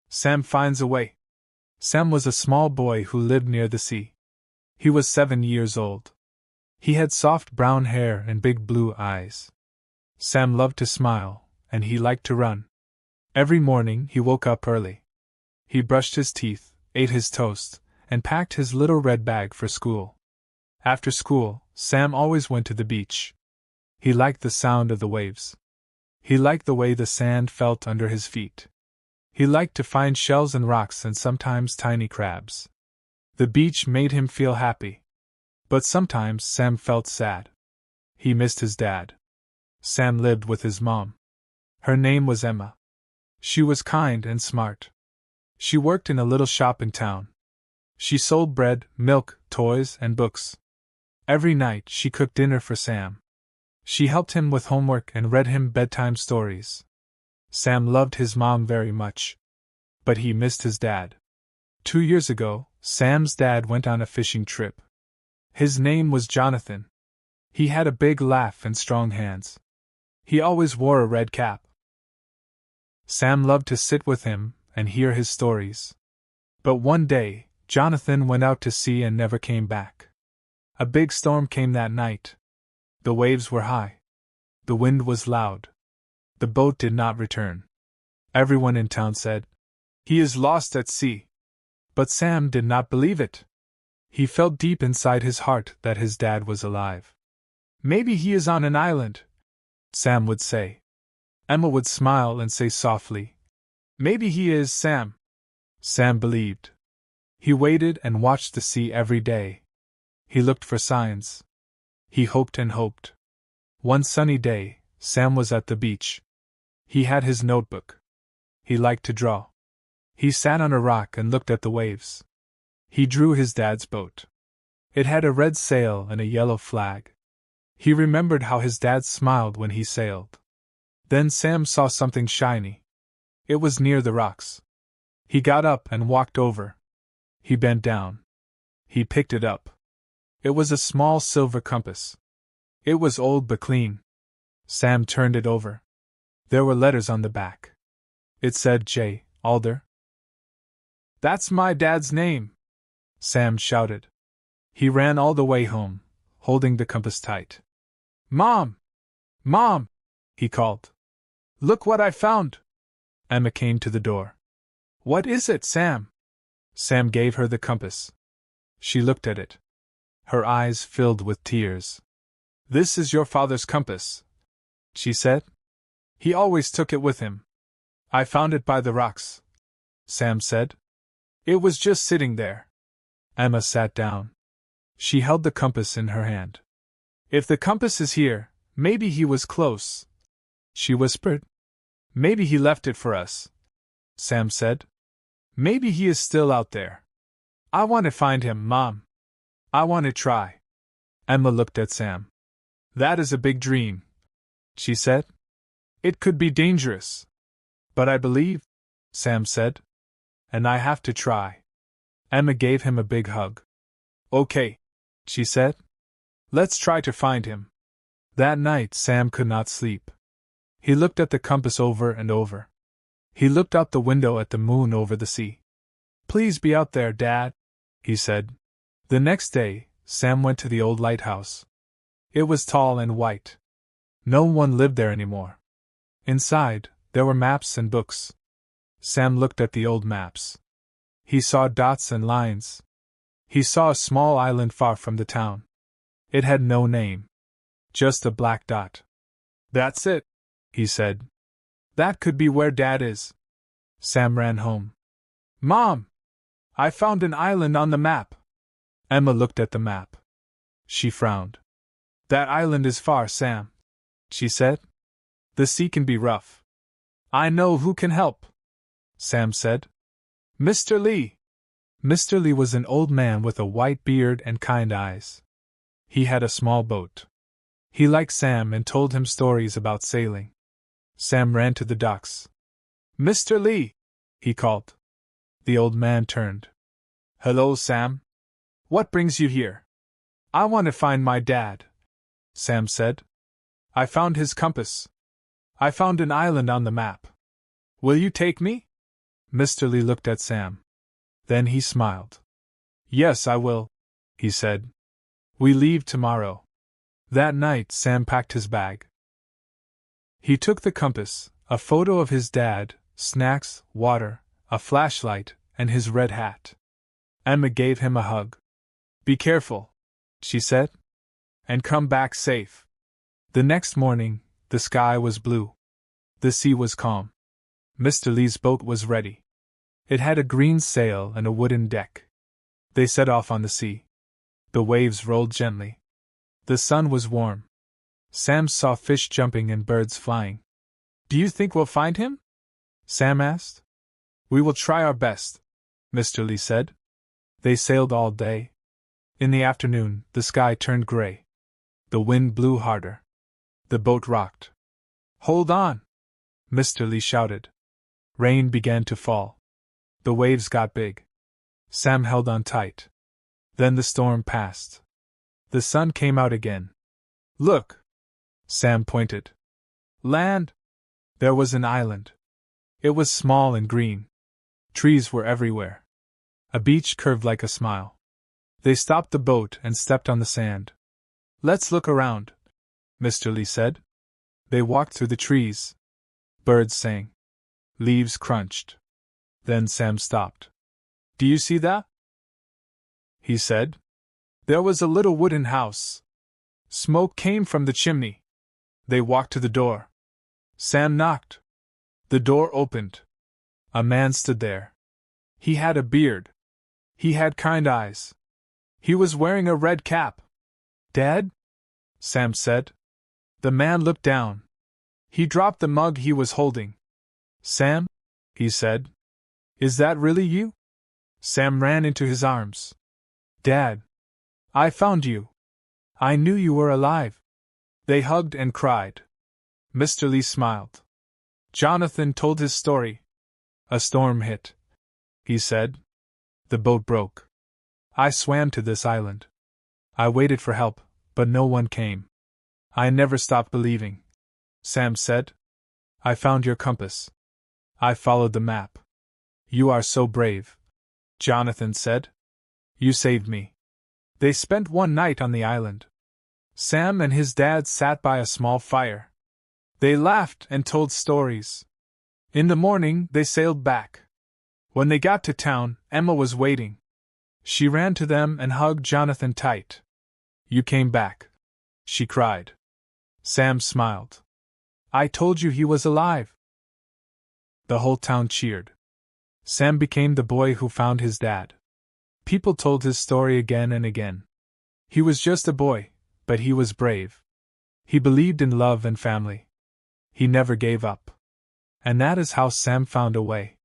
Sam finds a way. Sam was a small boy who lived near the sea. He was 7 years old. He had soft brown hair and big blue eyes. Sam loved to smile, and he liked to run. Every morning he woke up early. He brushed his teeth, ate his toast, and packed his little red bag for school. After school, Sam always went to the beach. He liked the sound of the waves. He liked the way the sand felt under his feet. He liked to find shells and rocks and sometimes tiny crabs. The beach made him feel happy. But sometimes Sam felt sad. He missed his dad. Sam lived with his mom. Her name was Emma. She was kind and smart. She worked in a little shop in town. She sold bread, milk, toys, and books. Every night she cooked dinner for Sam. She helped him with homework and read him bedtime stories. Sam loved his mom very much. But he missed his dad. 2 years ago, Sam's dad went on a fishing trip. His name was Jonathan. He had a big laugh and strong hands. He always wore a red cap. Sam loved to sit with him and hear his stories. But one day, Jonathan went out to sea and never came back. A big storm came that night. The waves were high. The wind was loud. The boat did not return. Everyone in town said, "He is lost at sea." But Sam did not believe it. He felt deep inside his heart that his dad was alive. "Maybe he is on an island," Sam would say. Emma would smile and say softly, "Maybe he is, Sam." Sam believed. He waited and watched the sea every day. He looked for signs. He hoped and hoped. One sunny day, Sam was at the beach. He had his notebook. He liked to draw. He sat on a rock and looked at the waves. He drew his dad's boat. It had a red sail and a yellow flag. He remembered how his dad smiled when he sailed. Then Sam saw something shiny. It was near the rocks. He got up and walked over. He bent down. He picked it up. It was a small silver compass. It was old but clean. Sam turned it over. There were letters on the back. It said J. Alder. "That's my dad's name!" Sam shouted. He ran all the way home, holding the compass tight. "Mom! Mom!" he called. "Look what I found!" Emma came to the door. "What is it, Sam?" Sam gave her the compass. She looked at it. Her eyes filled with tears. "This is your father's compass," she said. "He always took it with him." "I found it by the rocks," Sam said. "It was just sitting there." Emma sat down. She held the compass in her hand. "If the compass is here, maybe he was close," she whispered. "Maybe he left it for us," Sam said. "Maybe he is still out there. I want to find him, Mom. I want to try." Emma looked at Sam. "That is a big dream," she said. "It could be dangerous. But I believe," Sam said. "And I have to try." Emma gave him a big hug. "Okay," she said. "Let's try to find him." That night Sam could not sleep. He looked at the compass over and over. He looked out the window at the moon over the sea. "Please be out there, Dad," he said. The next day, Sam went to the old lighthouse. It was tall and white. No one lived there anymore. Inside, there were maps and books. Sam looked at the old maps. He saw dots and lines. He saw a small island far from the town. It had no name. Just a black dot. "That's it," he said. "That could be where Dad is." Sam ran home. "Mom! I found an island on the map." Emma looked at the map. She frowned. "That island is far, Sam," she said. "The sea can be rough." "I know who can help," Sam said. "Mr. Lee." Mr. Lee was an old man with a white beard and kind eyes. He had a small boat. He liked Sam and told him stories about sailing. Sam ran to the docks. "Mr. Lee!" he called. The old man turned. "Hello, Sam. What brings you here?" "I want to find my dad," Sam said. "I found his compass. I found an island on the map. Will you take me?" Mr. Lee looked at Sam. Then he smiled. Yes, I will, he said. We leave tomorrow. That night, Sam packed his bag. He took the compass, a photo of his dad, snacks, water, a flashlight, and his red hat. Emma gave him a hug. Be careful, she said, and come back safe. The next morning, the sky was blue. The sea was calm. Mr. Lee's boat was ready. It had a green sail and a wooden deck. They set off on the sea. The waves rolled gently. The sun was warm. Sam saw fish jumping and birds flying. Do you think we'll find him? Sam asked. We will try our best, Mr. Lee said. They sailed all day. In the afternoon, the sky turned gray. The wind blew harder. The boat rocked. Hold on! Mr. Lee shouted. Rain began to fall. The waves got big. Sam held on tight. Then the storm passed. The sun came out again. Look! Sam pointed. Land! There was an island. It was small and green. Trees were everywhere. A beach curved like a smile. They stopped the boat and stepped on the sand. Let's look around, Mr. Lee said. They walked through the trees. Birds sang. Leaves crunched. Then Sam stopped. Do you see that? He said. There was a little wooden house. Smoke came from the chimney. They walked to the door. Sam knocked. The door opened. A man stood there. He had a beard. He had kind eyes. He was wearing a red cap. Dad? Sam said. The man looked down. He dropped the mug he was holding. Sam? He said. Is that really you? Sam ran into his arms. Dad! I found you. I knew you were alive. They hugged and cried. Mr. Lee smiled. Jonathan told his story. A storm hit, he said. The boat broke. I swam to this island. I waited for help, but no one came. I never stopped believing, Sam said. I found your compass. I followed the map. You are so brave, Jonathan said. You saved me. They spent one night on the island. Sam and his dad sat by a small fire. They laughed and told stories. In the morning, they sailed back. When they got to town, Emma was waiting. She ran to them and hugged Jonathan tight. You came back, she cried. Sam smiled. I told you he was alive. The whole town cheered. Sam became the boy who found his dad. People told his story again and again. He was just a boy, but he was brave. He believed in love and family. He never gave up. And that is how Sam found a way.